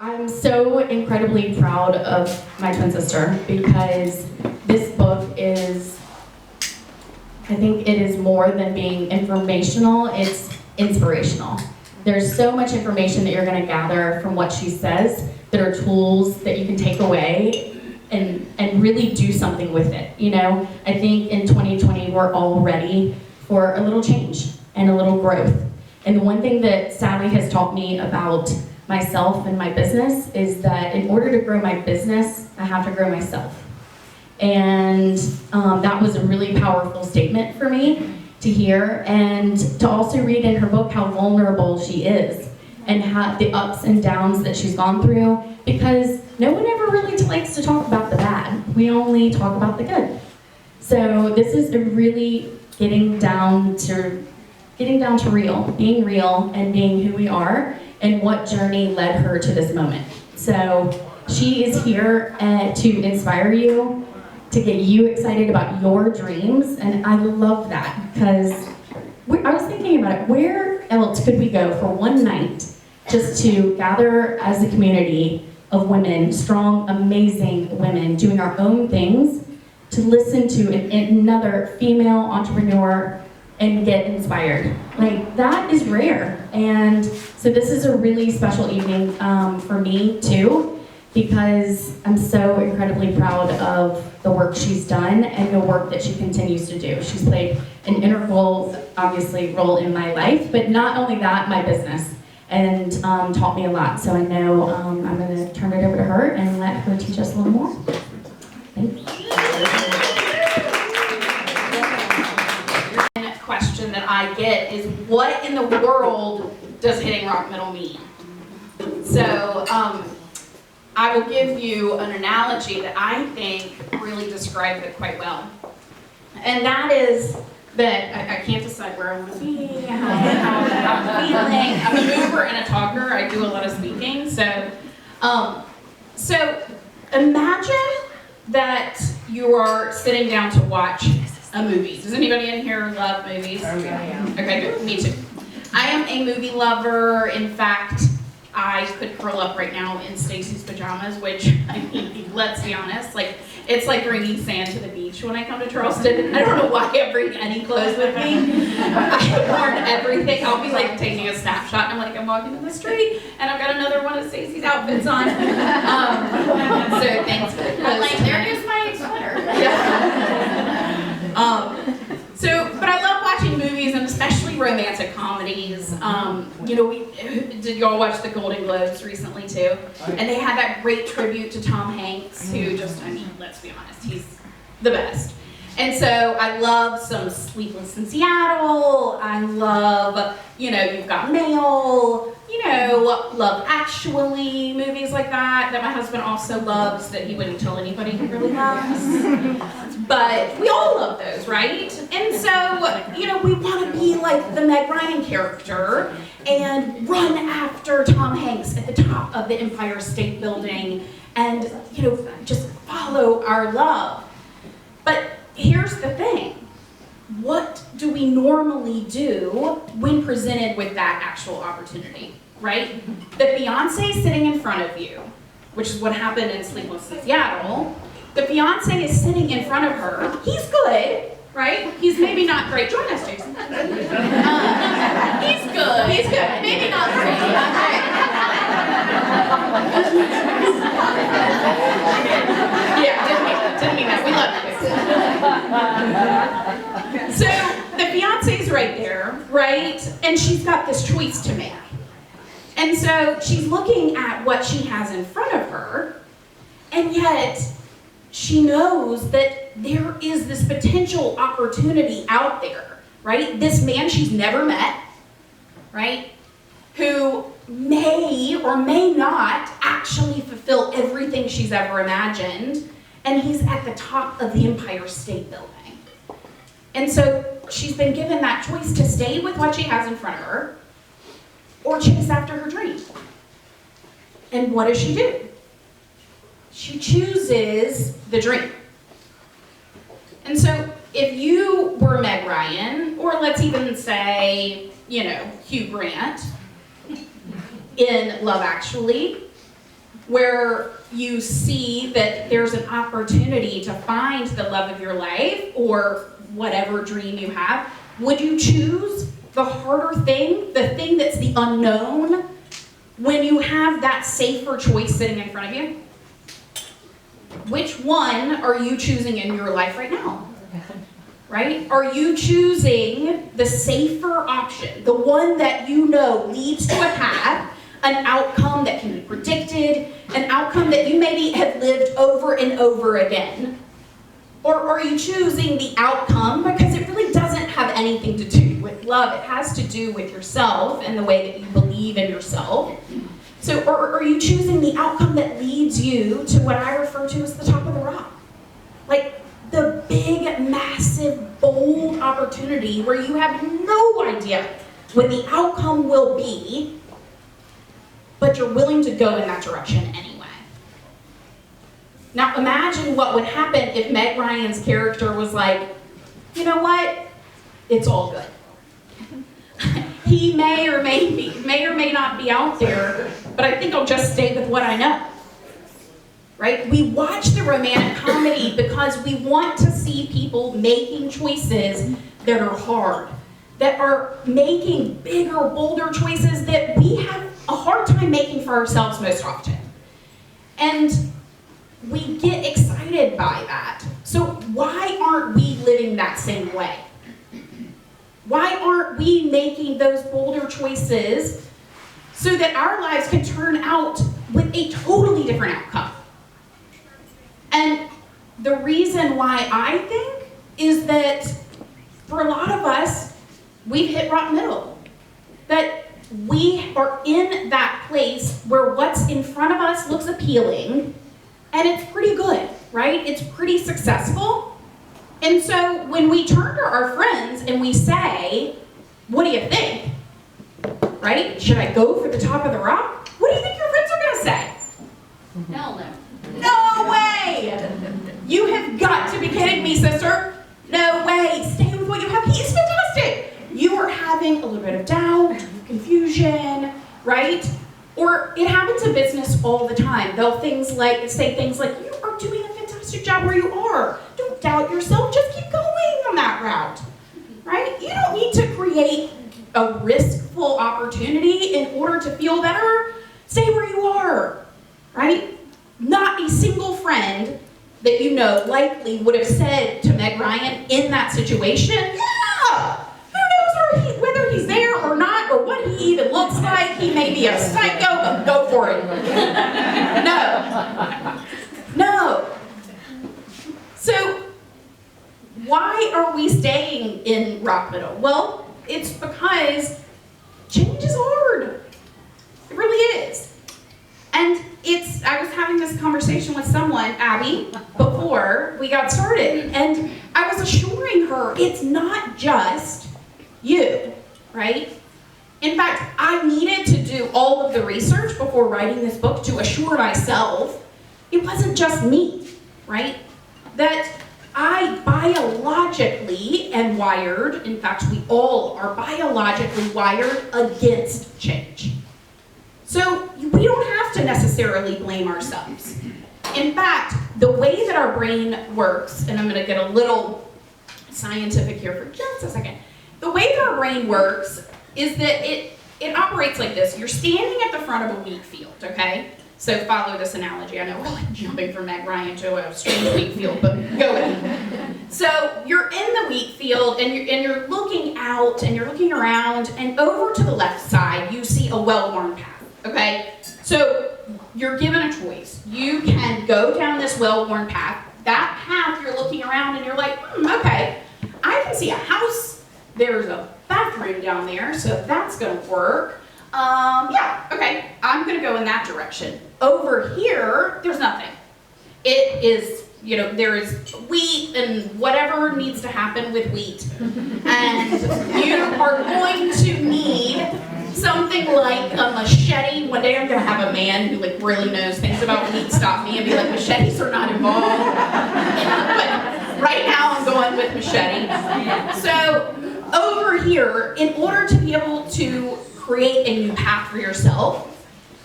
I'm so incredibly proud of my twin sister because this book is, I think it is more than being informational, it's inspirational. There's so much information that you're going to gather from what she says that are tools that you can take away and really do something with it. You know, I think in 2020 we're all ready for a little change and a little growth. And the one thing that Sallie has taught me about myself and my business is that in order to grow my business, I have to grow myself. And that was a really powerful statement for me to hear, and to also read in her book how vulnerable she is and how the ups and downs that she's gone through, because no one ever really likes to talk about the bad. We only talk about the good. So this is a really getting down to real, being real and being who we are and what journey led her to this moment. So she is here to inspire you, to get you excited about your dreams, and I love that because I was thinking about it. Where else could we go for one night just to gather as a community of women, strong, amazing women, doing our own things, to listen to another female entrepreneur and get inspired? Like, that is rare. And so this is a really special evening for me too, because I'm so incredibly proud of the work she's done and the work that she continues to do. She's played an integral, obviously, role in my life, but not only that, my business, and taught me a lot. So I know I'm gonna turn it over to her and let her teach us a little more. Thank you. Question that I get is, what in the world does hitting rock middle mean? So I will give you an analogy that I think really describes it quite well. And that is that I can't decide where I want to be, how I'm feeling. I'm a mover and a talker. I do a lot of speaking. So imagine that you are sitting down to watch a movie. Does anybody in here love movies? Okay, good. Me too. I am a movie lover. In fact, I could curl up right now in Stacy's pajamas, which, I mean, let's be honest, like, it's like bringing sand to the beach when I come to Charleston. I don't know why I bring any clothes with me. I've worn everything. I'll be like taking a snapshot and I'm like, I'm walking in the street and I've got another one of Stacy's outfits on. So thanks for the clothes. I'm like, there goes my sweater. Yeah. But I love watching movies, and especially romantic comedies. Did y'all watch the Golden Globes recently too? And they had that great tribute to Tom Hanks, who just, I mean, let's be honest, he's the best. And so I love some Sleepless in Seattle. I love, You've Got Mail, Love Actually, movies like that my husband also loves, that he wouldn't tell anybody he really loves. But we all love those, right? And so, we want to be like the Meg Ryan character and run after Tom Hanks at the top of the Empire State Building and, just follow our love. But here's the thing. What do we normally do when presented with that actual opportunity, right? The fiancé sitting in front of you, which is what happened in Sleepless in Seattle. The fiancé is sitting in front of her. He's good, right? He's maybe not great. Join us, Jason. He's good. He's good. Maybe not great. Not great. Yeah, didn't mean that. We love you. So the fiance's right there, right? And she's got this choice to make. And so she's looking at what she has in front of her, and yet she knows that there is this potential opportunity out there, right? This man she's never met, right? Who may or may not actually fulfill everything she's ever imagined, and he's at the top of the Empire State Building. And so she's been given that choice to stay with what she has in front of her or chase after her dream. And what does she do? She chooses the dream. And so if you were Meg Ryan, or let's even say, Hugh Grant in Love Actually, where you see that there's an opportunity to find the love of your life or whatever dream you have, would you choose the harder thing, the thing that's the unknown, when you have that safer choice sitting in front of you? Which one are you choosing in your life right now? Right? Are you choosing the safer option, the one that you know leads to a path, an outcome that can be predicted, an outcome that you maybe have lived over and over again? Or are you choosing the outcome because it really doesn't have anything to do with love? It has to do with yourself and the way that you believe in yourself. So, or are you choosing the outcome that leads you to what I refer to as the top of the rock? Like the big, massive, bold opportunity where you have no idea what the outcome will be, but you're willing to go in that direction anyway. Now imagine what would happen if Meg Ryan's character was like, you know what, it's all good. He may or may not be out there, but I think I'll just stay with what I know. Right? We watch the romantic comedy because we want to see people making choices that are hard, that are making bigger, bolder choices that we have a hard time making for ourselves most often. And we get excited by that. So why aren't we living that same way? Why aren't we making those bolder choices so that our lives can turn out with a totally different outcome? And the reason why I think is that for a lot of us, we've hit rock middle. That we are in that place where what's in front of us looks appealing and it's pretty good, right? It's pretty successful. And so when we turn to our friends and we say, what do you think? Right? Should I go for the top of the rock? What do you think your friends are going to say? Hell no. No way! You have got to be kidding me, sister. No way. Stay with what you have. He is fantastic. You are having a little bit of doubt, confusion, right? Or it happens in business all the time. They'll say things like, you are doing a fantastic job where you are. Don't doubt yourself. Just keep going on that route, right? You don't need to create a riskful opportunity in order to feel better. Stay where you are, right? Not a single friend that you know likely would have said to Meg Ryan in that situation, yeah, who knows whether he's there or not, or what he even looks like. He may be a psycho, but go for it. No. So why are we staying in rock middle? Well, it's because change is hard. It really is. And I was having this conversation with someone, Abby, before we got started, and I was assuring her it's not just you, right? In fact, I needed to do all of the research before writing this book to assure myself it wasn't just me, right? That I biologically am wired, in fact, we all are biologically wired against change. So we don't have to necessarily blame ourselves. In fact, the way that our brain works, and I'm going to get a little scientific here for just a second. The way that our brain works is that it operates like this. You're standing at the front of a wheat field, okay? So follow this analogy. I know we're like jumping from Meg Ryan to a strange wheat field, but go ahead. So you're in the wheat field and you're looking out and you're looking around, and over to the left side you see a well-worn path. Okay, so you're given a choice. You can go down this well-worn path. That path, you're looking around and you're like, okay, I can see a house. There's a bathroom down there, so that's going to work. Yeah, okay, I'm going to go in that direction. Over here, there's nothing. It is, there is wheat and whatever needs to happen with wheat. And you are going to need something like a machete. One day I'm going to have a man who really knows things about wheat stop me and be like, machetes are not involved. But right now I'm going with machete. So over here, in order to be able to create a new path for yourself,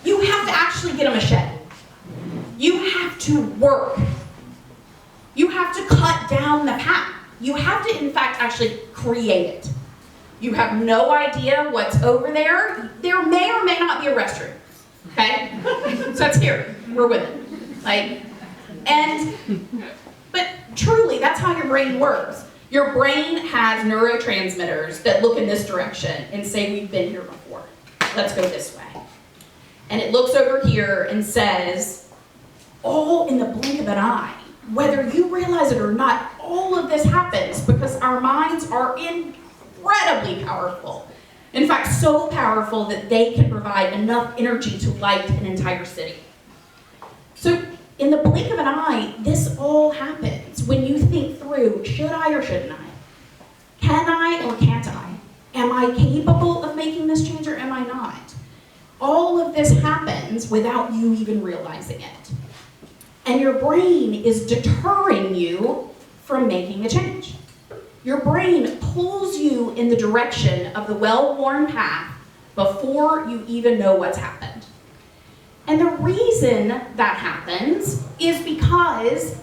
you have to actually get a machete. You have to work. You have to cut down the path. You have to, in fact, actually create it. You have no idea what's over there. There may or may not be a restroom, okay? So it's here, we're with it. But truly, that's how your brain works. Your brain has neurotransmitters that look in this direction and say, we've been here before. Let's go this way. And it looks over here and says, all in the blink of an eye, whether you realize it or not, all of this happens because our minds are incredibly powerful. In fact, so powerful that they can provide enough energy to light an entire city. So in the blink of an eye, this all happens when you think through, should I or shouldn't I? Can I or can't I? Am I capable of making this change or am I not? All of this happens without you even realizing it. And your brain is deterring you from making the change. Your brain pulls you in the direction of the well-worn path before you even know what's happened. And the reason that happens is because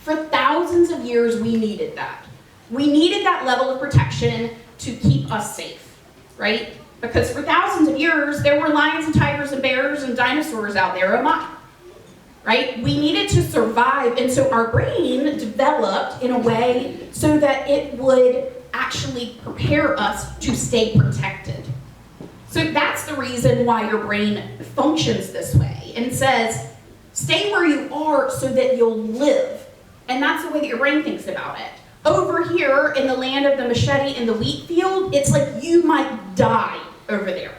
for thousands of years we needed that. We needed that level of protection to keep us safe, right? Because for thousands of years there were lions and tigers and bears and dinosaurs out there, right? We needed to survive, and so our brain developed in a way so that it would actually prepare us to stay protected. So that's the reason why your brain functions this way and says, stay where you are so that you'll live. And that's the way that your brain thinks about it. Over here in the land of the machete and the wheat field, it's like you might die over there,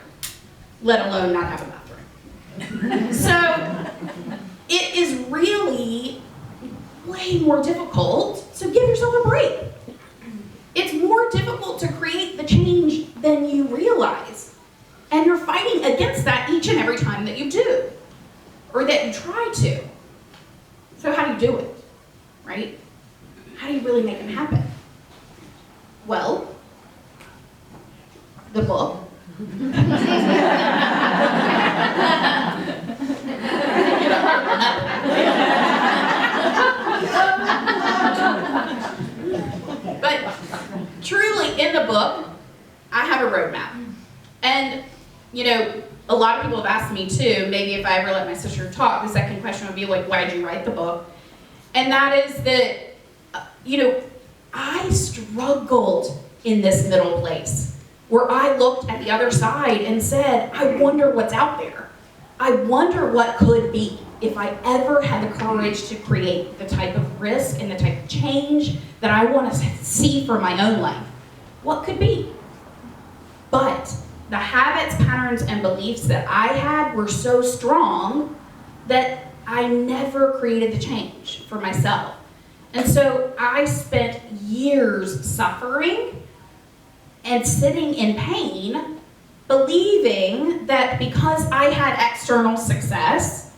let alone not have a bathroom. So it is really way more difficult, so give yourself a break. It's more difficult to create the change than you realize. And you're fighting against that each and every time that you do, or that you try to. So how do you do it, right? How do you really make it happen? Well, the book. But truly, in the book, I have a roadmap. And, you know, a lot of people have asked me too, maybe if I ever let my sister talk, the second question would be like, why'd you write the book? And that is that, you know, I struggled in this middle place where I looked at the other side and said, I wonder what's out there. I wonder what could be if I ever had the courage to create the type of risk and the type of change that I want to see for my own life. What could be? But the habits, patterns, and beliefs that I had were so strong that I never created the change for myself. And so I spent years suffering and sitting in pain, believing that because I had external success,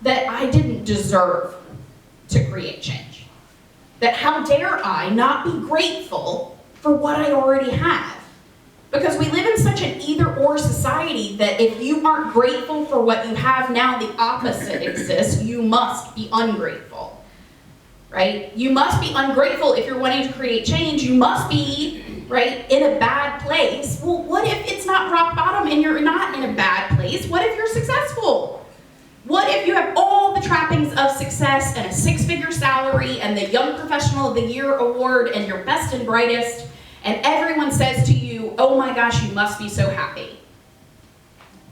that I didn't deserve to create change. That how dare I not be grateful for what I already have? Because we live in such an either-or society that if you aren't grateful for what you have now, the opposite exists. You must be ungrateful, right? You must be ungrateful if you're wanting to create change. You must be, right, in a bad place. Well, what if it's not rock bottom and you're not in a bad place? What if you're successful? What if you have all the trappings of success and a six-figure salary and the Young Professional of the Year award and you're best and brightest, and everyone says to you, oh my gosh, you must be so happy.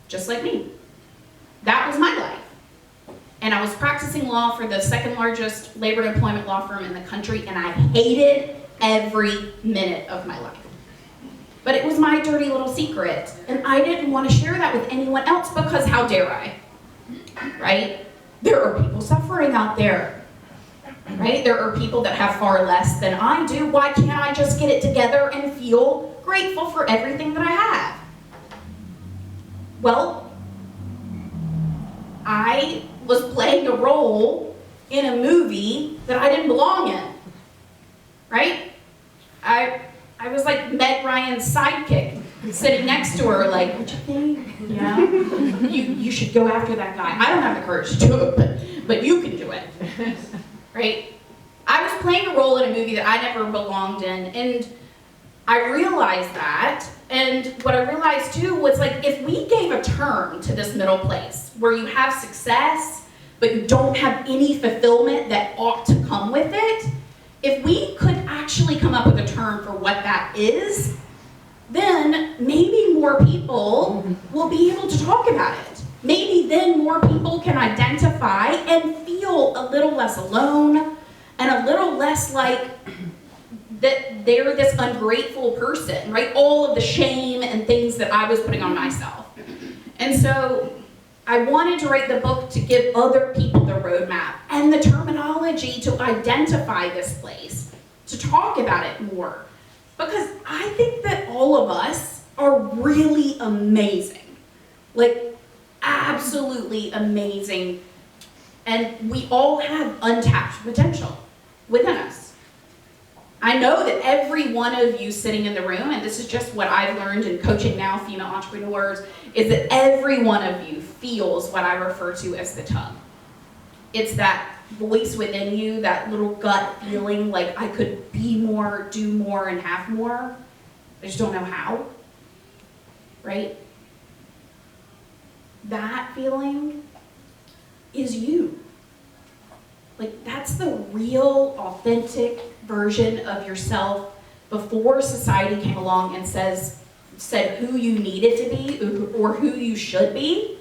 Just like me. That was my life. And I was practicing law for the second largest labor and employment law firm in the country, and I hated every minute of my life. But it was my dirty little secret, and I didn't want to share that with anyone else because how dare I? Right? There are people suffering out there. Right? There are people that have far less than I do. Why can't I just get it together and feel grateful for everything that I have? Well, I was playing a role in a movie that I didn't belong in. Right? I was like Meg Ryan's sidekick sitting next to her like, what you think? Yeah, you should go after that guy. I don't have the courage to do it, but you can do it, right? I was playing a role in a movie that I never belonged in, and I realized that, and what I realized too was like, if we gave a term to this middle place, where you have success, but you don't have any fulfillment that ought to come with it, if we could actually come up with a term for what that is, then maybe more people will be able to talk about it. Maybe then more people can identify and feel a little less alone and a little less like that they're this ungrateful person, right? All of the shame and things that I was putting on myself. And so I wanted to write the book to give other people the roadmap and the terminology to identify this place, to talk about it more. Because I think that all of us are really amazing. Like, absolutely amazing. And we all have untapped potential within us. I know that every one of you sitting in the room, and this is just what I've learned in coaching now female entrepreneurs, is that every one of you feels what I refer to as the tug. It's that voice within you, that little gut feeling like I could be more, do more, and have more. I just don't know how, right? That feeling is you. Like, that's the real, authentic version of yourself before society came along and said who you needed to be or who you should be.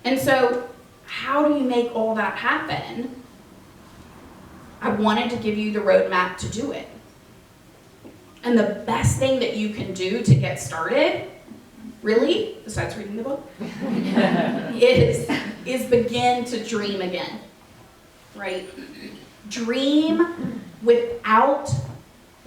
And so, how do you make all that happen? I wanted to give you the roadmap to do it. And the best thing that you can do to get started, really, besides reading the book, is begin to dream again, right? Dream without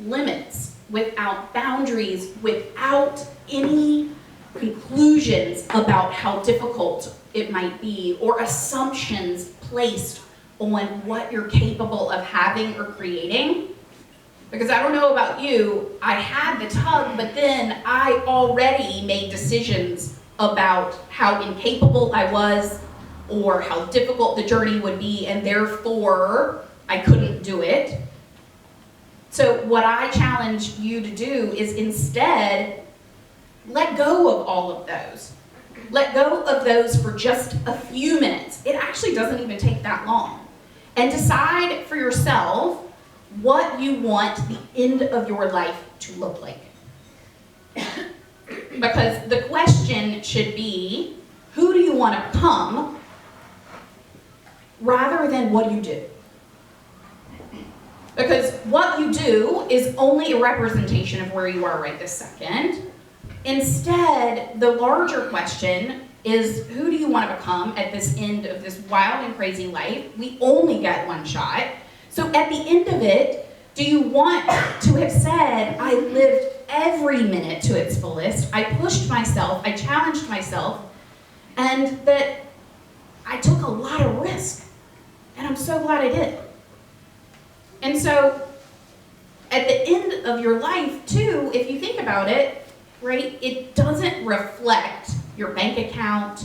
limits, without boundaries, without any conclusions about how difficult it might be or assumptions placed on what you're capable of having or creating. Because I don't know about you, I had the tug, but then I already made decisions about how incapable I was or how difficult the journey would be, and therefore I couldn't do it. So what I challenge you to do is instead let go of all of those. Let go of those for just a few minutes. It actually doesn't even take that long. And decide for yourself what you want the end of your life to look like. Because the question should be, who do you want to become, rather than what you do? Because what you do is only a representation of where you are right this second. Instead, the larger question is, who do you want to become at this end of this wild and crazy life? We only get one shot. So at the end of it, do you want to have said, I lived every minute to its fullest, I pushed myself, I challenged myself, and that I took a lot of risk, and I'm so glad I did. And so, at the end of your life, too, if you think about it, right, it doesn't reflect your bank account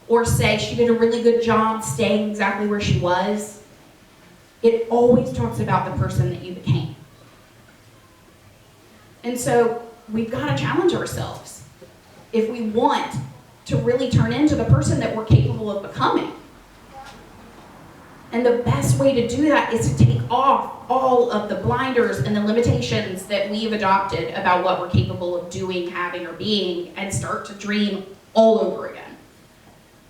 or say she did a really good job staying exactly where she was. It always talks about the person that you became. And so, we've got to challenge ourselves if we want to really turn into the person that we're capable of becoming. And the best way to do that is to take off all of the blinders and the limitations that we've adopted about what we're capable of doing, having, or being, and start to dream all over again.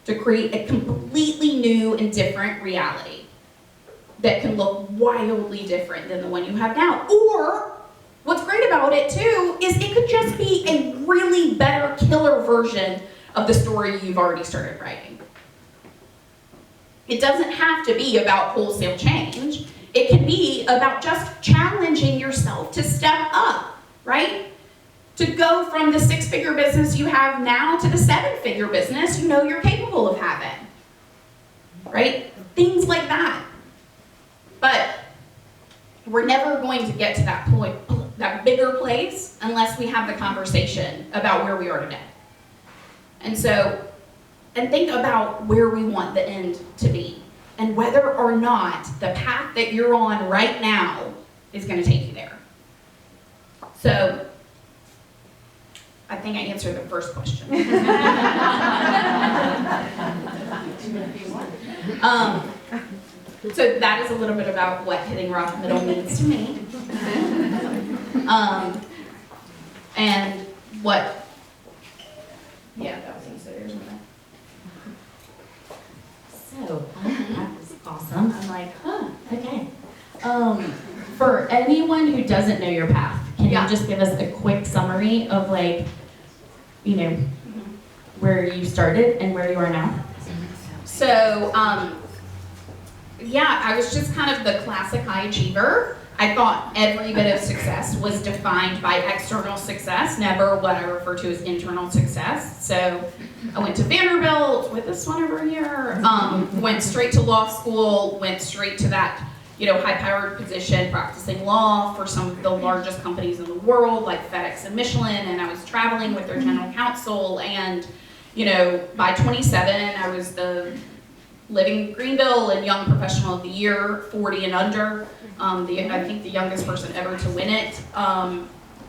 To create a completely new and different reality that can look wildly different than the one you have now. Or, what's great about it too, is it could just be a really better, killer version of the story you've already started writing. It doesn't have to be about wholesale change. It can be about just challenging yourself to step up, right? To go from the 6-figure business you have now to the 7-figure business you know you're capable of having, right? Things like that. But we're never going to get to that point. that bigger place unless we have the conversation about where we are today. And think about where we want the end to be, and whether or not the path that you're on right now is going to take you there. So, I think I answered the first question. So that is a little bit about what hitting rock middle means to me. And what, yeah, that was considered something. So, that was awesome. I'm like, okay. For anyone who doesn't know your path, can you just give us a quick summary of like, you know, where you started and where you are now? So, yeah, I was just kind of the classic high achiever. I thought every bit of success was defined by external success, never what I refer to as internal success. So I went to Vanderbilt with this one over here, went straight to law school, went straight to that, you know, high-powered position, practicing law for some of the largest companies in the world, like FedEx and Michelin, and I was traveling with their general counsel, and, you know, by 27, I was the Living Greenville and Young Professional of the Year, 40 and under. I think the youngest person ever to win it,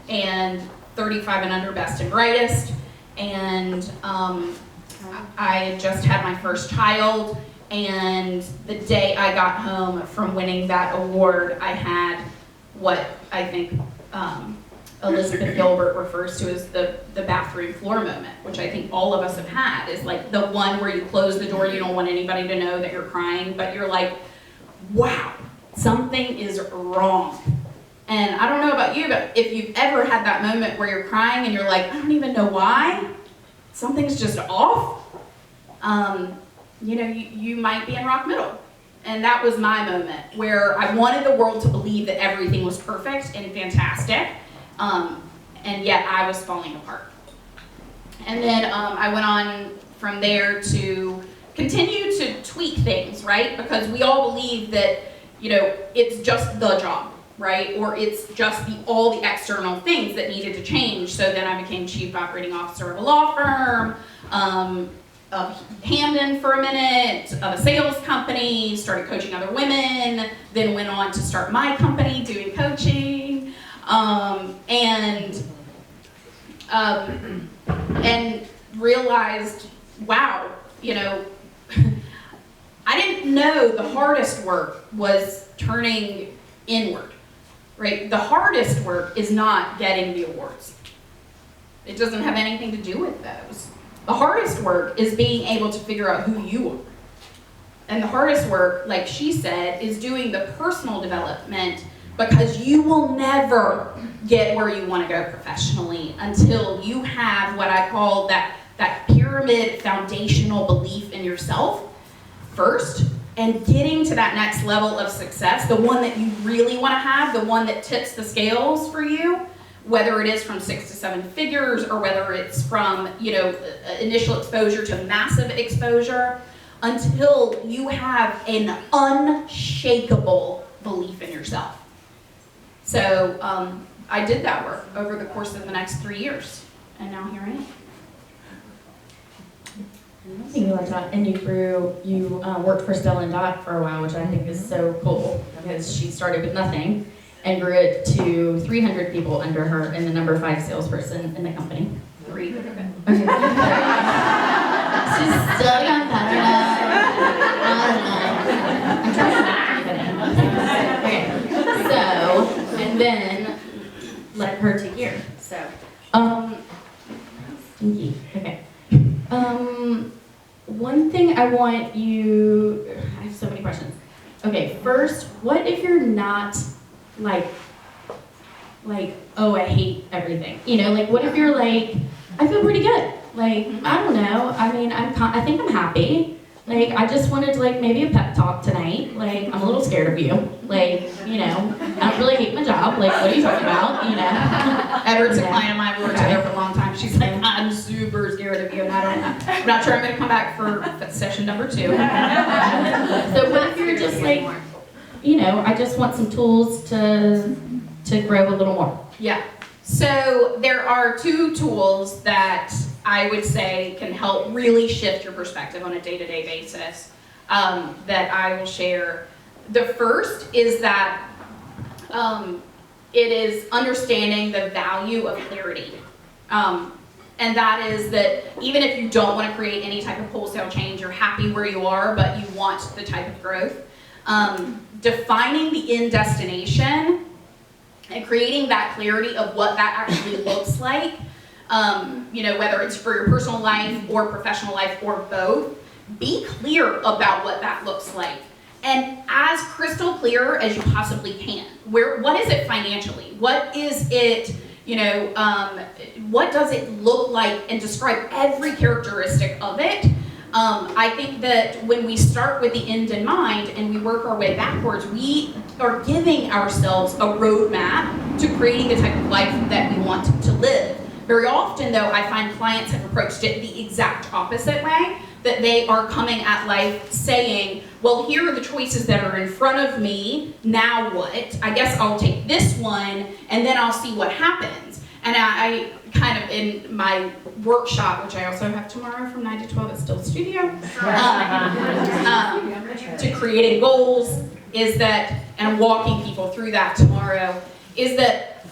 and 35 and under, best and brightest. And I just had my first child, and the day I got home from winning that award, I had what I think Elizabeth Gilbert refers to as the bathroom floor moment, which I think all of us have had, is like the one where you close the door, you don't want anybody to know that you're crying, but you're like, wow, something is wrong. And I don't know about you, but if you've ever had that moment where you're crying and you're like, I don't even know why, something's just off, you know, you might be in rock middle. And that was my moment where I wanted the world to believe that everything was perfect and fantastic, and yet I was falling apart. And then I went on from there to continue to tweak things, right? Because we all believe that, you know, it's just the job, right? Or it's just all the external things that needed to change. So then I became chief operating officer of a law firm, of Hampden for a minute, of a sales company, started coaching other women, then went on to start my company doing coaching, and realized, wow, you know, I didn't know the hardest work was turning inward, right? The hardest work is not getting the awards. It doesn't have anything to do with those. The hardest work is being able to figure out who you are. And the hardest work, like she said, is doing the personal development, because you will never get where you want to go professionally until you have what I call that pyramid foundational belief in yourself first, and getting to that next level of success, the one that you really want to have, the one that tips the scales for you, whether it is from 6 to 7 figures or whether it's from, you know, initial exposure to massive exposure, until you have an unshakable belief in yourself. So I did that work over the course of the next 3 years, and now here I am. You like that, and you worked for Stella and Dot for a while, which I think is so cool, because she started with nothing and grew it to 300 people under her and the number 5 salesperson in the company. 3. Okay. She's still got better now. I'm trying to not okay. So, and then let her take here. So, stinky. Okay. One thing I want you, I have so many questions. Okay, first, what if you're not like, oh, I hate everything. You know, like, what if you're like, I feel pretty good. Like, I don't know. I mean, I think I'm happy. Like, I just wanted to, like, maybe a pep talk tonight. Like, I'm a little scared of you. Like, you know, I don't really hate my job. Like, what are you talking about? You know? Everett's a client of mine. We worked together for a long time. She's like, I'm super scared of you, and I'm not sure I'm going to come back for session number 2. So what if you're just like, you know, I just want some tools to grow a little more. Yeah. So there are 2 tools that I would say can help really shift your perspective on a day-to-day basis that I will share. The first is that it is understanding the value of clarity. And that is that even if you don't want to create any type of wholesale change, you're happy where you are, but you want the type of growth. Defining the end destination and creating that clarity of what that actually looks like, whether it's for your personal life or professional life or both, be clear about what that looks like. And as crystal clear as you possibly can. What is it financially? What is it, what does it look like, and describe every characteristic of it. I think that when we start with the end in mind and we work our way backwards, we are giving ourselves a roadmap to creating the type of life that we want to live. Very often, though, I find clients have approached it the exact opposite way, that they are coming at life saying, well, here are the choices that are in front of me, now what? I guess I'll take this one, and then I'll see what happens. And I kind of, in my workshop, which I also have tomorrow from 9 to 12 at Still Studio, to creating goals, is that, and I'm walking people through that tomorrow, is that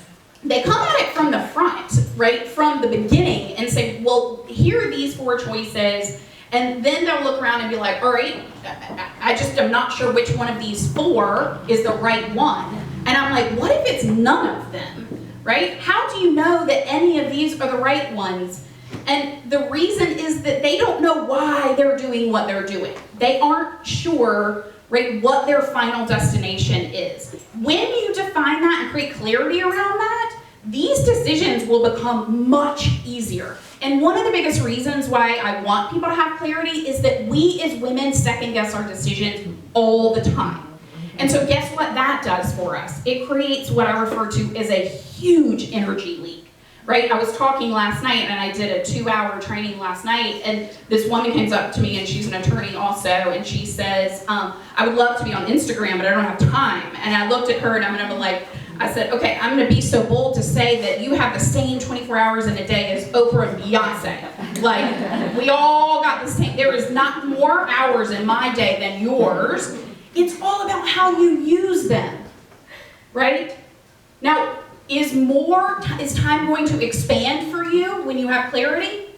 they come at it from the front, right, from the beginning, and say, well, here are these 4 choices, and then they'll look around and be like, all right, I just am not sure which one of these 4 is the right one. And I'm like, what if it's none of them, right? How do you know that any of these are the right ones? And the reason is that they don't know why they're doing what they're doing. They aren't sure, right, what their final destination is. When you define that and create clarity around that, these decisions will become much easier. And one of the biggest reasons why I want people to have clarity is that we as women second guess our decisions all the time. And so guess what that does for us? It creates what I refer to as a huge energy leak, right? I was talking last night, and I did a 2-hour training last night, and this woman comes up to me, and she's an attorney also, and she says, I would love to be on Instagram, but I don't have time. And I looked at her, and I'm gonna be like, I said, okay, I'm gonna be so bold to say that you have the same 24 hours in a day as Oprah and Beyonce. Like, we all got the same. There is not more hours in my day than yours. It's all about how you use them, right? Now, is time going to expand for you when you have clarity?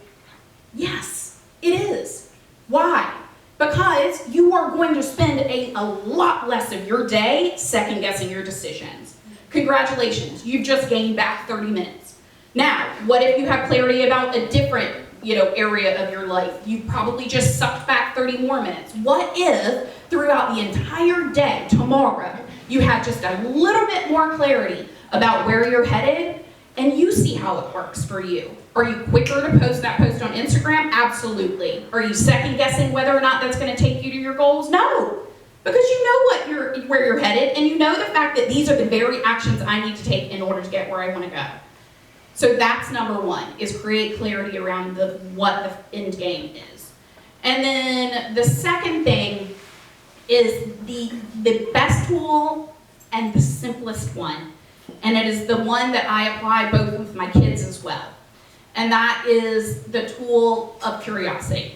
Yes, it is. Why? Because you are going to spend a lot less of your day second guessing your decisions. Congratulations, you've just gained back 30 minutes. Now, what if you have clarity about a different area of your life? You probably just sucked back 30 more minutes. What if throughout the entire day, tomorrow, you have just a little bit more clarity about where you're headed, and you see how it works for you? Are you quicker to post that post on Instagram? Absolutely. Are you second guessing whether or not that's going to take you to your goals? No. Because you know where you're headed, and you know the fact that these are the very actions I need to take in order to get where I want to go. So that's number 1, is create clarity around what the end game is. And then the second thing is the best tool and the simplest one. And it is the one that I apply both with my kids as well. And that is the tool of curiosity.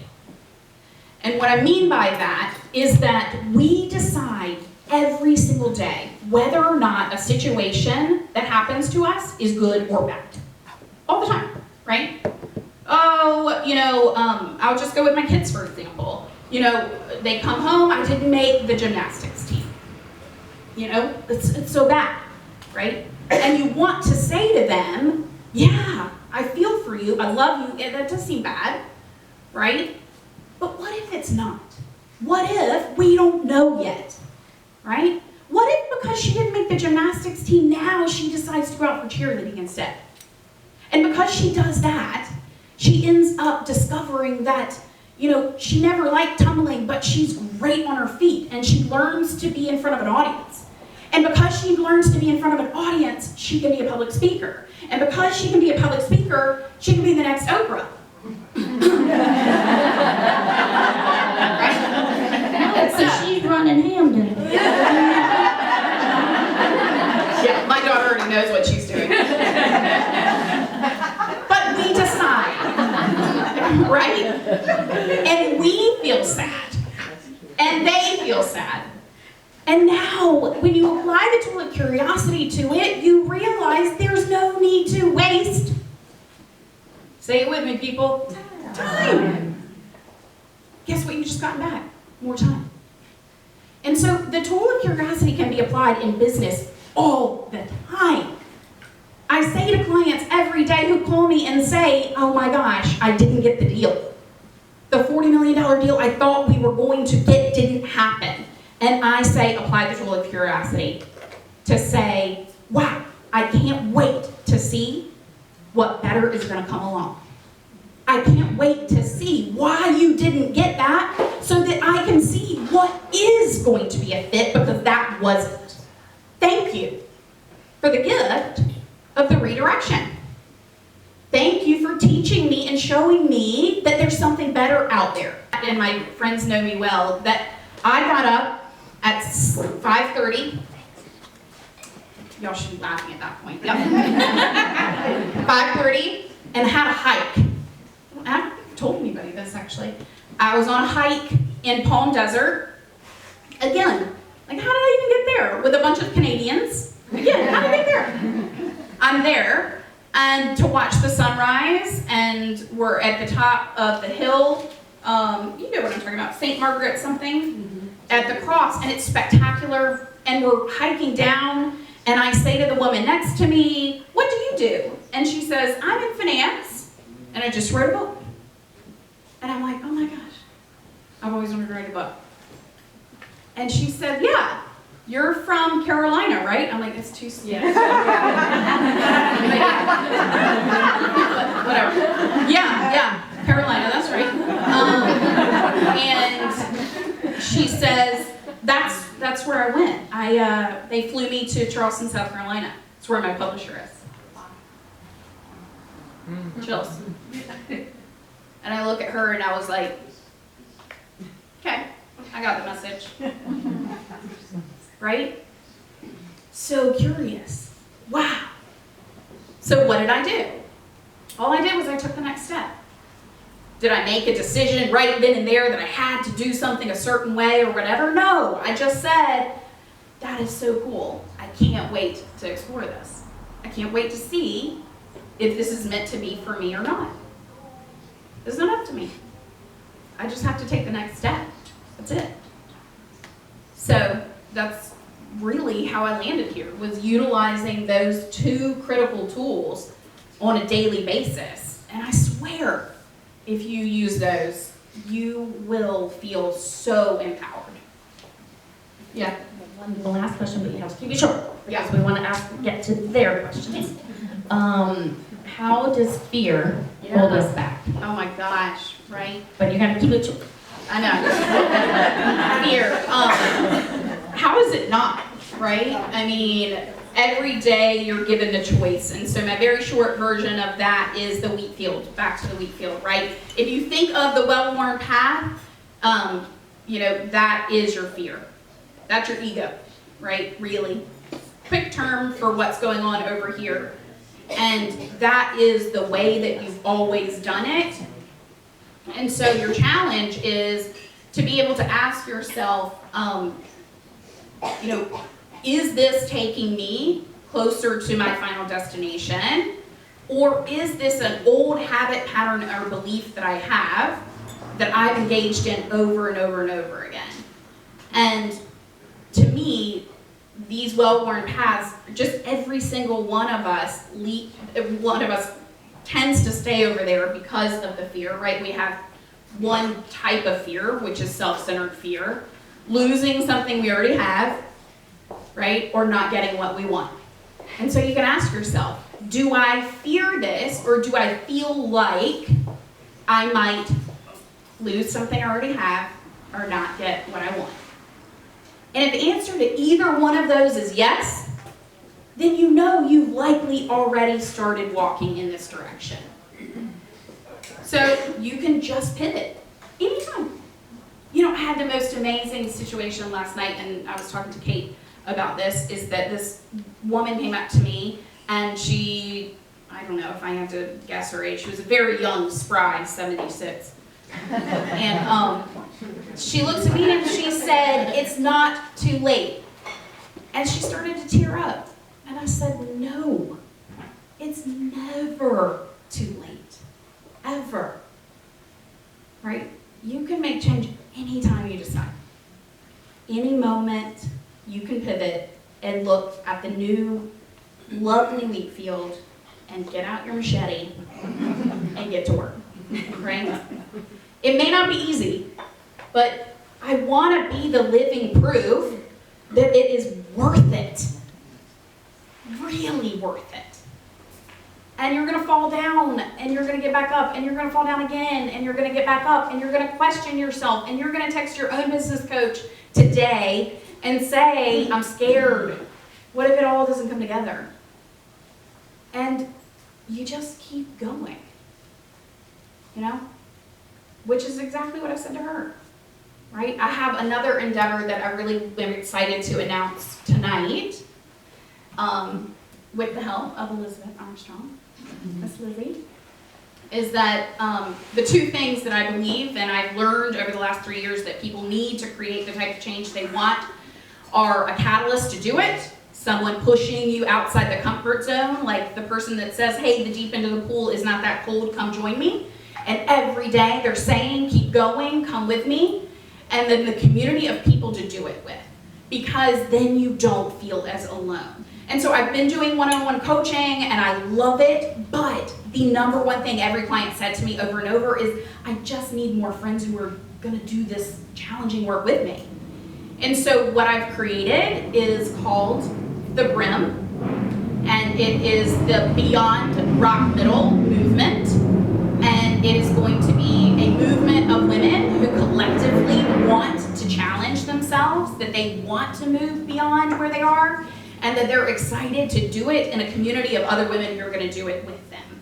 And what I mean by that is that we decide every single day whether or not a situation that happens to us is good or bad. All the time, right? I'll just go with my kids, for example. They come home, I didn't make the gymnastics team. It's so bad, right? And you want to say to them, yeah, I feel for you, I love you, that does seem bad, right? But what if it's not? What if we don't know yet, right? What if because she didn't make the gymnastics team, now she decides to go out for cheerleading instead? And because she does that, she ends up discovering that, she never liked tumbling, but she's great on her feet, and she learns to be in front of an audience. And because she learns to be in front of an audience, she can be a public speaker. And because she can be a public speaker, she can be the next Oprah. Right? So she's running Hampden. Yeah, my daughter already knows what she's doing. And we feel sad. And they feel sad. And now, when you apply the tool of curiosity to it, you realize there's no need to waste. Say it with me, people. Time. Guess what you just got back? More time. And so the tool of curiosity can be applied in business all the time. I say to clients every day who call me and say, oh my gosh, I didn't get the deal. The $40 million deal I thought we were going to get didn't happen. And I say, apply the tool of curiosity to say, wow, I can't wait to see what better is going to come along. I can't wait to see why you didn't get that so that I can see what is going to be a fit because that wasn't. Thank you for the gift of the redirection. Thank you for teaching me and showing me that there's something better out there. And my friends know me well, that I got up at 5:30. Y'all should be laughing at that point. Yep. 5:30 and had a hike. I haven't told anybody this actually. I was on a hike in Palm Desert. Again, like how did I even get there? With a bunch of Canadians. Again, how did I get there? I'm there and to watch the sunrise, and we're at the top of the hill. You know what I'm talking about, St. Margaret something, at the cross, and it's spectacular, and we're hiking down, and I say to the woman next to me, what do you do? And she says, I'm in finance, and I just wrote a book. And I'm like, oh my gosh, I've always wanted to write a book. And she said, yeah, you're from Carolina, right? I'm like, it's too soon. Yeah. Whatever. Yeah, Carolina, that's right. And she says, that's where I went. They flew me to Charleston, South Carolina. It's where my publisher is. Chills. And I look at her and I was like, okay, I got the message. Right? So curious. Wow. So what did I do? All I did was I took the next step. Did I make a decision right then and there that I had to do something a certain way or whatever? No, I just said, that is so cool. I can't wait to explore this. I can't wait to see if this is meant to be for me or not. It's not up to me. I just have to take the next step. That's it. So that's really how I landed here, was utilizing those two critical tools on a daily basis. And I swear, if you use those, you will feel so empowered. Yeah. The last question, but you have to keep it short because we want to get to their questions. How does fear hold us back? Oh my gosh, right? But you got to keep it short. I know. Fear. How is it not, right? I mean, every day you're given the choice. And so my very short version of that is the wheat field, back to the wheat field, right? If you think of the well-worn path, that is your fear. That's your ego, right? Really. Quick term for what's going on over here. And that is the way that you've always done it. And so your challenge is to be able to ask yourself, is this taking me closer to my final destination? Or is this an old habit, pattern, or belief that I have that I've engaged in over and over and over again? And to me, these well-worn paths, just every single one of us tends to stay over there because of the fear, right? We have one type of fear, which is self-centered fear, losing something we already have, right? Or not getting what we want. And so you can ask yourself, do I fear this, or do I feel like I might lose something I already have or not get what I want? And if the answer to either one of those is yes, then you know you've likely already started walking in this direction. So you can just pivot anytime. I had the most amazing situation last night, and I was talking to Kate about this, is that this woman came up to me, and she, I don't know if I have to guess her age, she was a very young, spry, 76. And she looked at me and she said, "It's not too late." And she started to tear up. And I said, "No, it's never too late, ever." Right? You can make change anytime you decide. Any moment you can pivot and look at the new, lovely wheat field and get out your machete and get to work, right? It may not be easy, but I want to be the living proof that it is worth it. Really worth it. And you're going to fall down, and you're going to get back up, and you're going to fall down again, and you're going to get back up, and you're going to question yourself, and you're going to text your own business coach today and say, "I'm scared. What if it all doesn't come together?" And you just keep going, you know? Which is exactly what I said to her, right? I have another endeavor that I really am excited to announce tonight, with the help of Elizabeth Armstrong, Miss Lizzie, is that the two things that I believe and I've learned over the last 3 years that people need to create the type of change they want are a catalyst to do it, someone pushing you outside the comfort zone, like the person that says, "Hey, the deep end of the pool is not that cold, come join me." And every day they're saying, "Keep going, come with me." And then the community of people to do it with, because then you don't feel as alone. And so I've been doing one-on-one coaching and I love it, but the number one thing every client said to me over and over is, "I just need more friends who are gonna do this challenging work with me." And so what I've created is called the Brim, and it is the Beyond Rock Middle movement. And it is going to be a movement of women who collectively want to challenge themselves, that they want to move beyond where they are, and that they're excited to do it in a community of other women who are going to do it with them.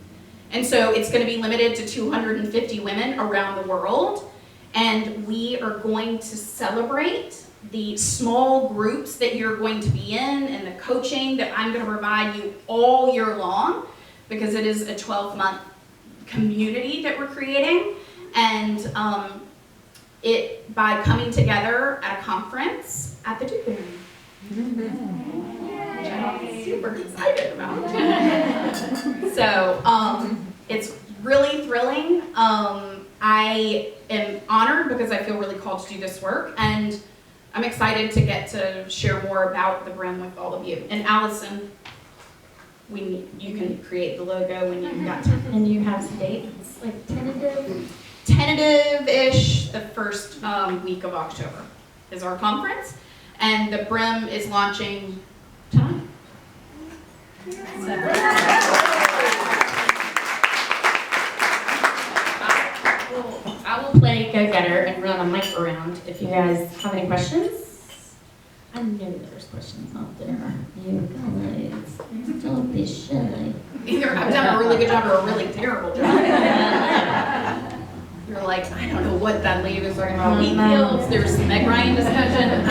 And so it's going to be limited to 250 women around the world, and we are going to celebrate the small groups that you're going to be in and the coaching that I'm going to provide you all year long, because it is a 12-month community that we're creating, and by coming together at a conference at the Dewberry, which I'm super excited about. So it's really thrilling. I am honored because I feel really called to do this work, and I'm excited to get to share more about the Brim with all of you. And Allison, you can create the logo when you've got time. And you have some dates, like tentative? Tentative-ish, the first week of October is our conference. And the Brim is launching tonight. I will play go-getter and run a mic around if you guys have any questions. I know there's questions out there. You guys, don't be shy. Either I've done a really good job or a really terrible job. You're like, I don't know what that lady was talking about. Wheat fields, there's some Meg Ryan discussion.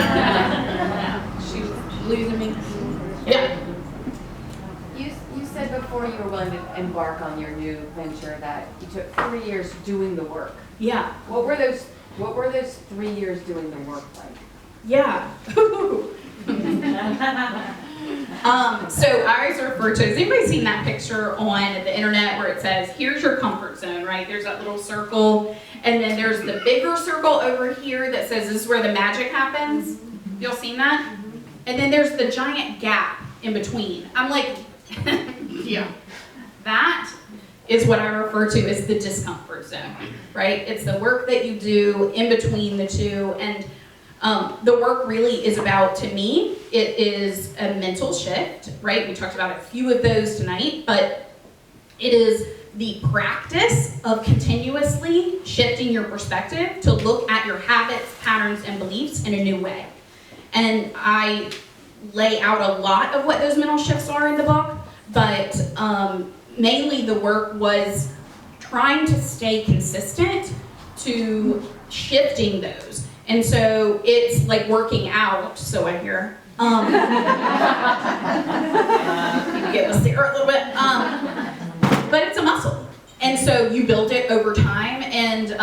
She was losing me. Yeah. You said before you were willing to embark on your new venture that you took 3 years doing the work. Yeah. What were those 3 years doing the work like? Yeah. So I always refer to, has anybody seen that picture on the internet where it says, here's your comfort zone, right? There's that little circle, and then there's the bigger circle over here that says this is where the magic happens. Y'all seen that? And then there's the giant gap in between. I'm like, yeah. That is what I refer to as the discomfort zone, right? It's the work that you do in between the two, and the work really is about, to me, it is a mental shift, right? We talked about a few of those tonight, but it is the practice of continuously shifting your perspective to look at your habits, patterns, and beliefs in a new way. And I lay out a lot of what those mental shifts are in the book, but mainly the work was trying to stay consistent to shifting those. And so it's like working out, so I hear. Get with Sarah a little bit. But it's a muscle. And so you build it over time, and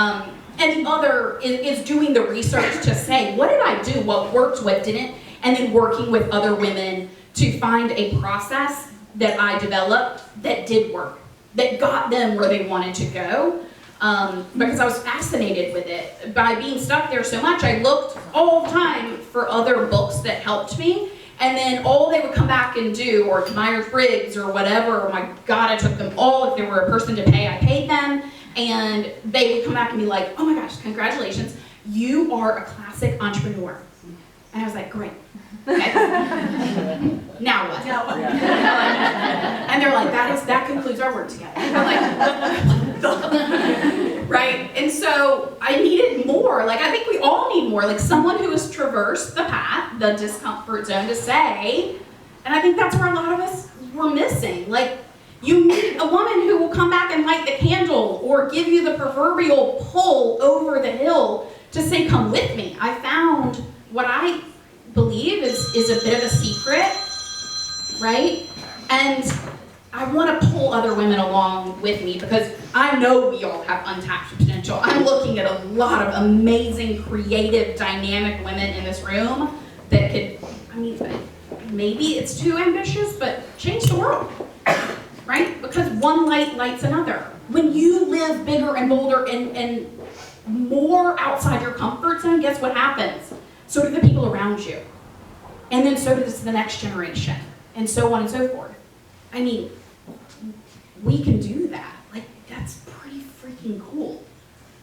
And the other is doing the research to say, what did I do? What worked, what didn't? And then working with other women to find a process that I developed that did work, that got them where they wanted to go. Because I was fascinated with it. By being stuck there so much, I looked all the time for other books that helped me. And then all they would come back and do, or Myers-Briggs or whatever, oh my God, I took them all. If there were a person to pay, I paid them. And they would come back and be like, oh my gosh, congratulations, you are a classic entrepreneur. And I was like, great. Okay. Now what? And they're like, that concludes our work together. And I'm like, right? And so I needed more. Like, I think we all need more. Like, someone who has traversed the path, the discomfort zone, to say, and I think that's where a lot of us were missing. Like, you need a woman who will come back and light the candle or give you the proverbial pull over the hill to say, come with me. I found what I believe is a bit of a secret, right? And I want to pull other women along with me because I know we all have untapped potential. I'm looking at a lot of amazing, creative, dynamic women in this room that could, I mean, maybe it's too ambitious, but change the world, right? Because one light lights another. When you live bigger and bolder and more outside your comfort zone, guess what happens? So do the people around you. And then so does the next generation. And so on and so forth. I mean, we can do that. Like, that's pretty freaking cool.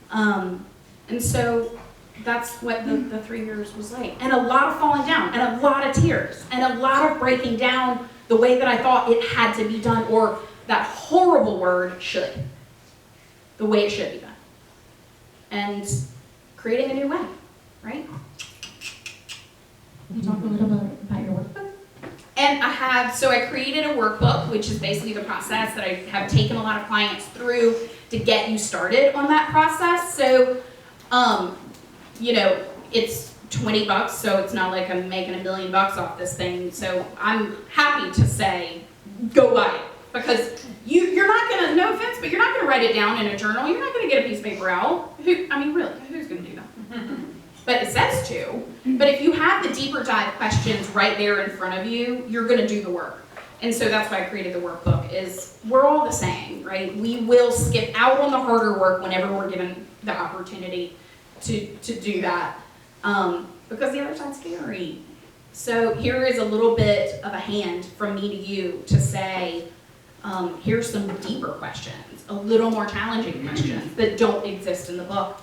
And so that's what the 3 years was like. And a lot of falling down, and a lot of tears, and a lot of breaking down the way that I thought it had to be done, or that horrible word, should. The way it should be done. And creating a new way, right? Can you talk a little bit about your workbook? And I created a workbook, which is basically the process that I have taken a lot of clients through to get you started on that process. So, you know, it's $20, so it's not like I'm making $1 million off this thing. So I'm happy to say, go buy it. Because you're not gonna, no offense, but you're not gonna write it down in a journal. You're not gonna get a piece of paper out. I mean, really, who's gonna do that? But it says to. But if you have the deeper dive questions right there in front of you, you're gonna do the work. And so that's why I created the workbook, is we're all the same, right? We will skip out on the harder work whenever we're given the opportunity to do that, because the other side's scary. So here is a little bit of a hand from me to you to say, here's some deeper questions, a little more challenging questions that don't exist in the book.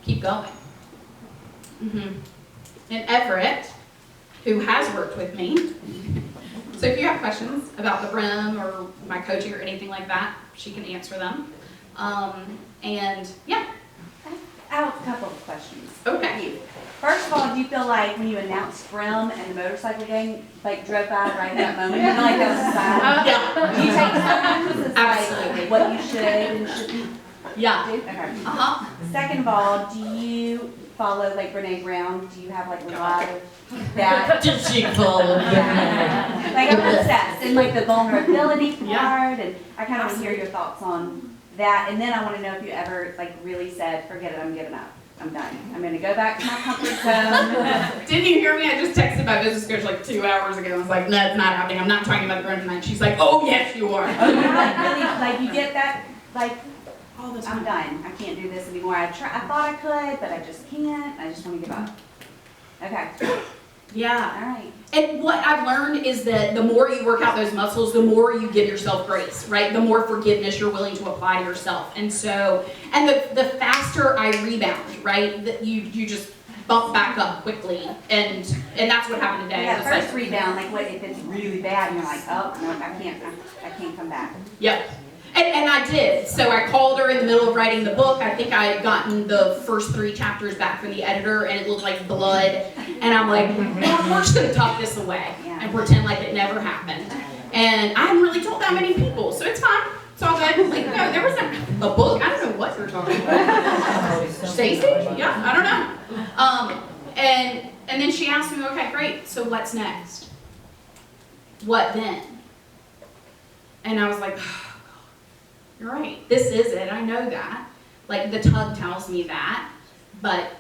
Keep going. And Everett, who has worked with me, so if you have questions about the Brim or my coaching or anything like that, she can answer them. And yeah. I have a couple of questions. Okay. First of all, do you feel like when you announced Brim and the motorcycle gang, like drove by right in that moment, you feel like that was sad? Yeah. Do you take sometimes as Absolutely. like what you should and shouldn't Yeah. do? Okay. Uh-huh. Second of all, do you follow like Brene Brown? Do you have like a lot of that? Did she follow? Yeah. Like I'm obsessed and like the vulnerability part, Yeah. and I kind of want to hear your thoughts on that. And then I want to know if you ever like really said, forget it, I'm giving up. I'm done. I'm going to go back to my comfort zone. Didn't you hear me? I just texted my business coach like 2 hours ago. I was like, no, it's not happening. I'm not talking about the Brim tonight. She's like, oh, yes, you are. Like really, like you get that, like, All the I'm done. I can't do this anymore. I thought I could, but I just can't. I just want to give up. Okay. Yeah. All right. And what I've learned is that the more you work out those muscles, the more you give yourself grace, right? The more forgiveness you're willing to apply to yourself. And so, and the faster I rebound, right? That you just bump back up quickly. And that's what happened today. Yeah, It was first like, rebound, like what if it's really bad and you're like, oh, no, I can't come back. yep. And I did. So I called her in the middle of writing the book. I think I had gotten the first 3 chapters back from the editor, and it looked like blood. And I'm like, well, we're just going to tuck this away and pretend like it never happened. And I hadn't really told that many people, so it's fine. It's all good. Like, no, there wasn't a book. I don't know what you're talking about. Stacey? Yeah, I don't know. And then she asked me, okay, great, so what's next? What then? And I was like, you're right, this is it, I know that. Like the tug tells me that, but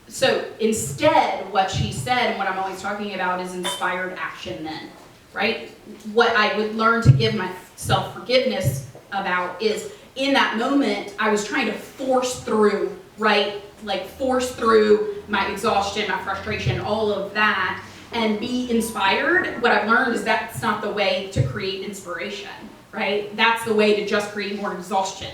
so instead what she said and what I'm always talking about is inspired action then, right? What I would learn to give myself forgiveness about is in that moment I was trying to force through, right? Like force through my exhaustion, my frustration, all of that, and be inspired. What I've learned is that's not the way to create inspiration, right? That's the way to just create more exhaustion.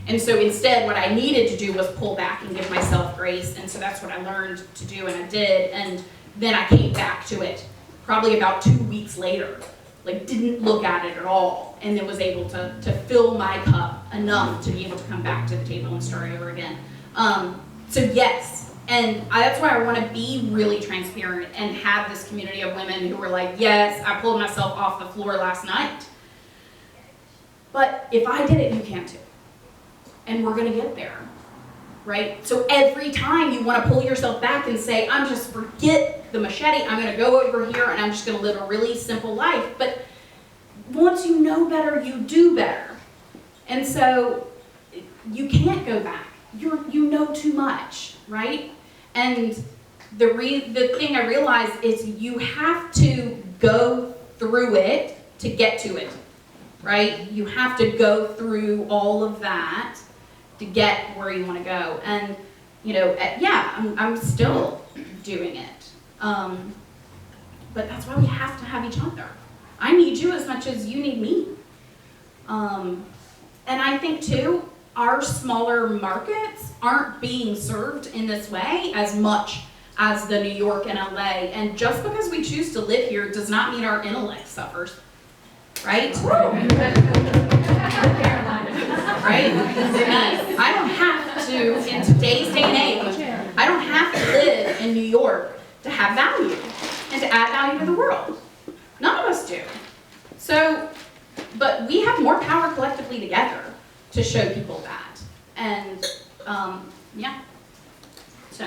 And so instead what I needed to do was pull back and give myself grace, and so that's what I learned to do, and I did, and then I came back to it probably about 2 weeks later, like didn't look at it at all, and then was able to fill my cup enough to be able to come back to the table and start over again. So yes, and that's why I want to be really transparent and have this community of women who are like, yes, I pulled myself off the floor last night, but if I did it, you can too. And we're gonna get there, right? So every time you wanna pull yourself back and say, I'm just forget the machete, I'm gonna go over here and I'm just gonna live a really simple life. But once you know better, you do better. And so you can't go back. You know too much, right? And the thing I realized is you have to go through it to get to it, right? You have to go through all of that to get where you want to go. And, you know, yeah, I'm still doing it. But that's why we have to have each other. I need you as much as you need me. And I think, too, our smaller markets aren't being served in this way as much as the New York and LA. And just because we choose to live here does not mean our intellect suffers, right? Right? I don't have to, in today's day and age, I don't have to live in New York to have value and to add value to the world. None of us do. So, but we have more power collectively together to show people that. And, yeah. So,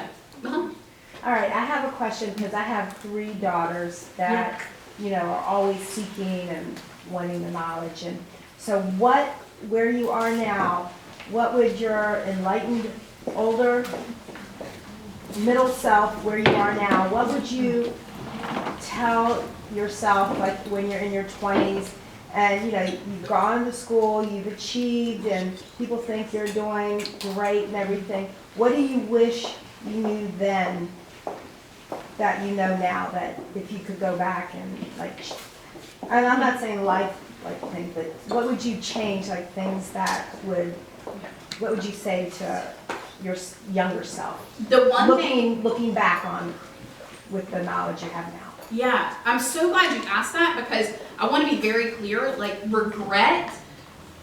All right, I have a question because I have 3 daughters that, you know, are always seeking and wanting the knowledge. And so where you are now, what would your enlightened, older, middle self, where you are now, what would you tell yourself, like when you're in your 20s, and you know, you've gone to school, you've achieved, and people think you're doing great and everything. What do you wish you knew then that you know now, that if you could go back and like, and I'm not saying life like things, but what would you change, like things that would, what would you say to your younger self? The one thing, looking back on with the knowledge you have now. yeah, I'm so glad you asked that, because I want to be very clear, like regret,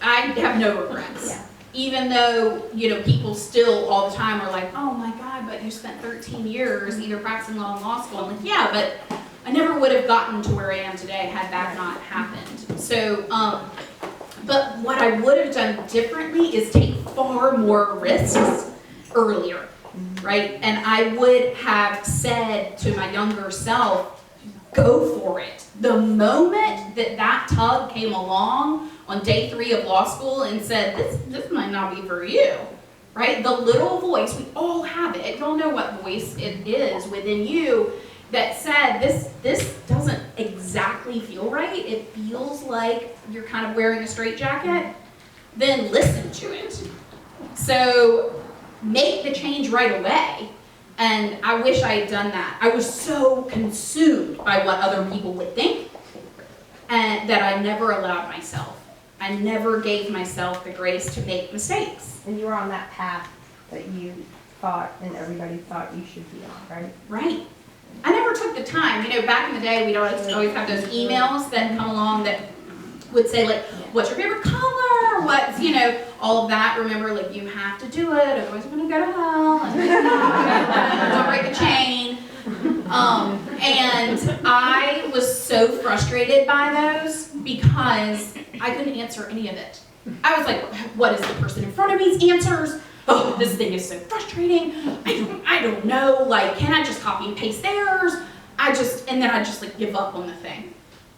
I have no regrets. Yeah. Even though, you know, people still all the time are like, oh my God, but you spent 13 years either practicing law and law school. I'm like, yeah, but I never would have gotten to where I am today had that not happened. So, but what I would have done differently is take far more risks earlier, right? And I would have said to my younger self, go for it. The moment that tug came along on day 3 of law school and said, this might not be for you, right? The little voice, we all have it. You all know what voice it is within you that said, this doesn't exactly feel right. It feels like you're kind of wearing a straitjacket. Then listen to it. So make the change right away. And I wish I had done that. I was so consumed by what other people would think, and that I never allowed myself. I never gave myself the grace to make mistakes. And you were on that path that you thought and everybody thought you should be on, right? Right. I never took the time. You know, back in the day, we'd always have those emails that come along that would say, like, what's your favorite color? What's, you know, all of that. Remember, like, you have to do it, otherwise you're going to go to hell. And don't break the chain. And I was so frustrated by those because I couldn't answer any of it. I was like, what is the person in front of me's answers? Oh, this thing is so frustrating. I don't know, like, can I just copy and paste theirs? And then I just like give up on the thing.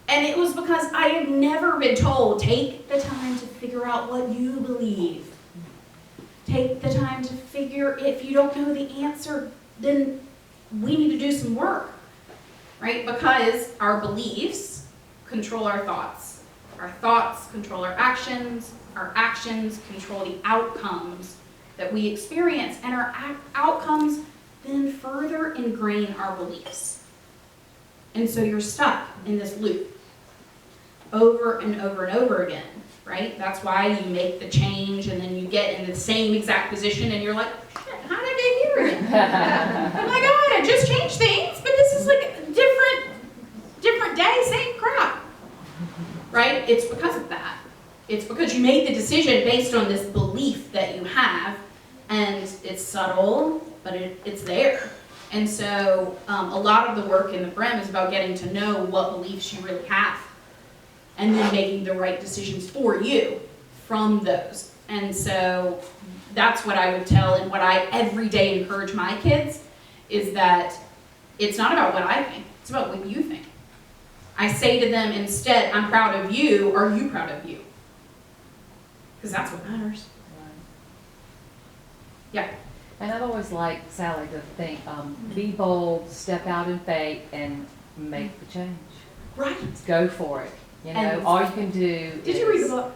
And it was because I had never been told, take the time to figure out what you believe. take the time to figure, if you don't know the answer, then we need to do some work, right? Because our beliefs control our thoughts control our actions control the outcomes that we experience, and our outcomes then further ingrain our beliefs. And so you're stuck in this loop over and over and over again, right? That's why you make the change and then you get in the same exact position and you're like, shit, how did I get here again? Oh my God, I just changed things, but this is like a different day, same crap, right? It's because of that. It's because you made the decision based on this belief that you have, and it's subtle, but it's there. And so a lot of the work in the Brim is about getting to know what beliefs you really have, and then making the right decisions for you from those. And so that's what I would tell, and what I every day encourage my kids, is that it's not about what I think, it's about what you think. I say to them instead, I'm proud of you, are you proud of you? Because that's what matters. Yeah. And I've always liked Sallie to think, be bold, step out in faith, and make the change. Right. Go for it. You know, And all you can do. Did you read the book?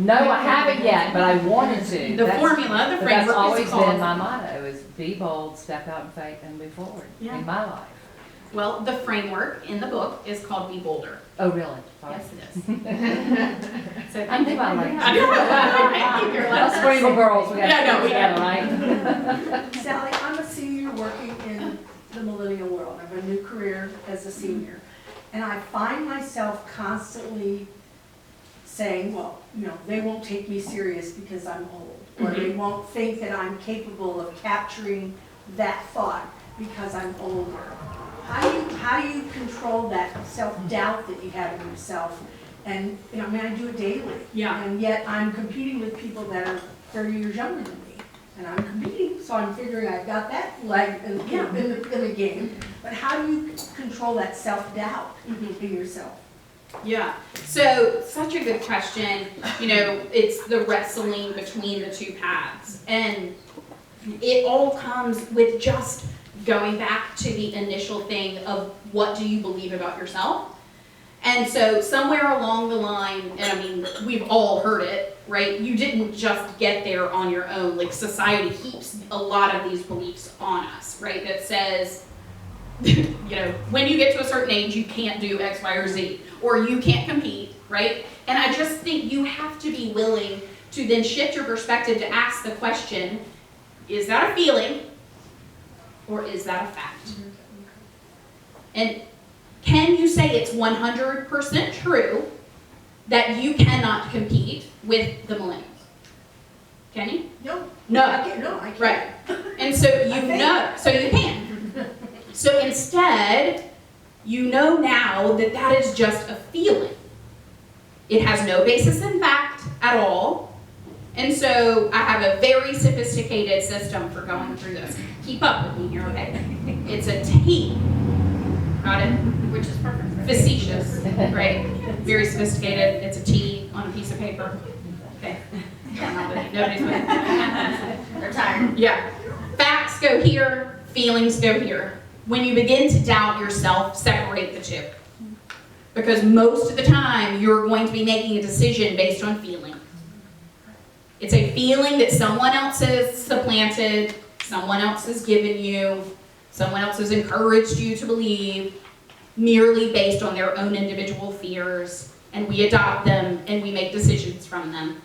No, I haven't yet, but I wanted to. The formula, the But that's framework always is called. been my motto: is be bold, step out in faith, and move forward Yeah. in my life. Well, the framework in the book is called Be Bolder. Oh, really? Yes, it is. So I knew I liked I know. You're like, Us Greenville girls, we got Yeah, to no, stick we- together, right? Sallie, I'm a senior working in the millennial world. I have a new career as a senior. And I find myself constantly saying, well, you know, they won't take me serious because I'm old. Or they won't think that I'm capable of capturing that thought because I'm older. How do you control that self-doubt that you have in yourself? And, you know, I mean, I do it daily. Yeah. And yet I'm competing with people that are 30 years younger than me. And I'm competing, so I'm figuring I've got that leg in the game. But how do you control that self-doubt in yourself? Yeah, so such a good question. You know, it's the wrestling between the two paths. And it all comes with just going back to the initial thing of what do you believe about yourself? And so somewhere along the line, and I mean, we've all heard it, right? You didn't just get there on your own. Like, society heaps a lot of these beliefs on us, right? That says, you know, when you get to a certain age, you can't do X, Y, or Z, or you can't compete, right? And I just think you have to be willing to then shift your perspective to ask the question, is that a feeling, or is that a fact? And can you say it's 100% true that you cannot compete with the millennials? Can you? No. No. I can't. No, I can't. Right. And so you know, so you can. So instead, you know now that that is just a feeling. It has no basis in fact at all. And so I have a very sophisticated system for going through this. Keep up with me here, okay? It's a T. Got it? Which is perfect. Facetious, right? Very sophisticated. It's a T on a piece of paper. Okay. Nobody's with me. They're tired. Yeah. Facts go here, feelings go here. When you begin to doubt yourself, separate the two. Because most of the time, you're going to be making a decision based on feeling. It's a feeling that someone else has supplanted, someone else has given you, someone else has encouraged you to believe, merely based on their own individual fears, and we adopt them and we make decisions from them.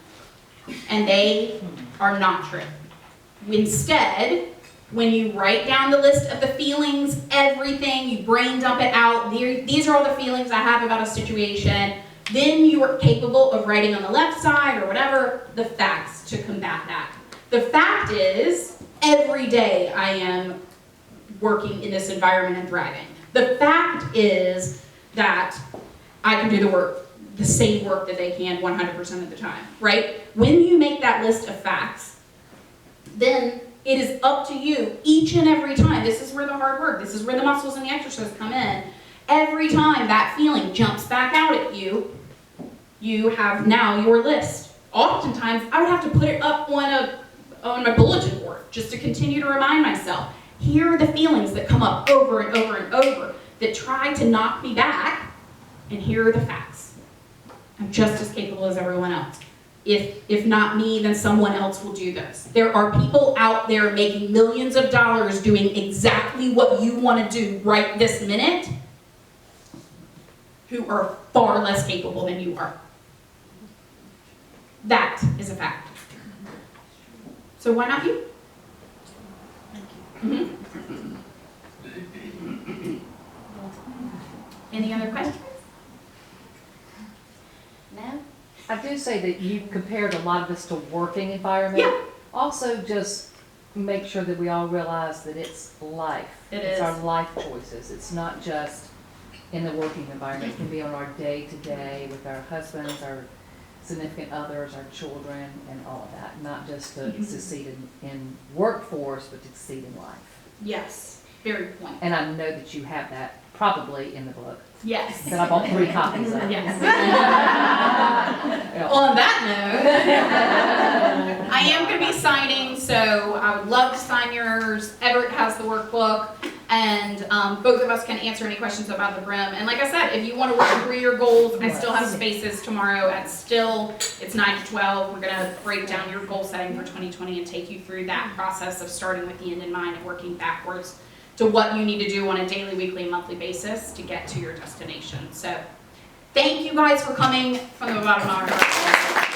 And they are not true. Instead, when you write down the list of the feelings, everything, you brain dump it out, these are all the feelings I have about a situation, then you are capable of writing on the left side or whatever, the facts to combat that. The fact is, every day I am working in this environment and thriving. The fact is that I can do the work, the same work that they can 100% of the time, right? When you make that list of facts, then it is up to you each and every time. This is where the hard work, this is where the muscles and the exercise come in. Every time that feeling jumps back out at you, you have now your list. Oftentimes, I would have to put it up on on my bulletin board just to continue to remind myself. Here are the feelings that come up over and over and over that try to knock me back, and here are the facts. I'm just as capable as everyone else. If not me, then someone else will do this. There are people out there making millions of dollars doing exactly what you want to do right this minute who are far less capable than you are. That is a fact. So why not you? Mm-hmm. Any other questions? No? I do say that you compared a lot of this to working environment. Yeah. Also, just make sure that we all realize that it's life. It's is. our life choices. It's not just in the working environment. It can be on our day-to-day with our husbands, our significant others, our children, and all of that. Not just to succeed in workforce, but to succeed in life. Yes, very good point. And I know that you have that probably in the book. Yes. That I bought 3 copies of. Yes. Yeah. On that note, I am going to be signing, so I would love to sign yours. Everett has the workbook, and both of us can answer any questions about the brim. And like I said, if you want to work through your goals, I still have spaces tomorrow at Still. It's 9 to 12. We're going to break down your goal setting for 2020 and take you through that process of starting with the end in mind and working backwards to what you need to do on a daily, weekly, and monthly basis to get to your destination. So thank you guys for coming from the bottom of our hearts.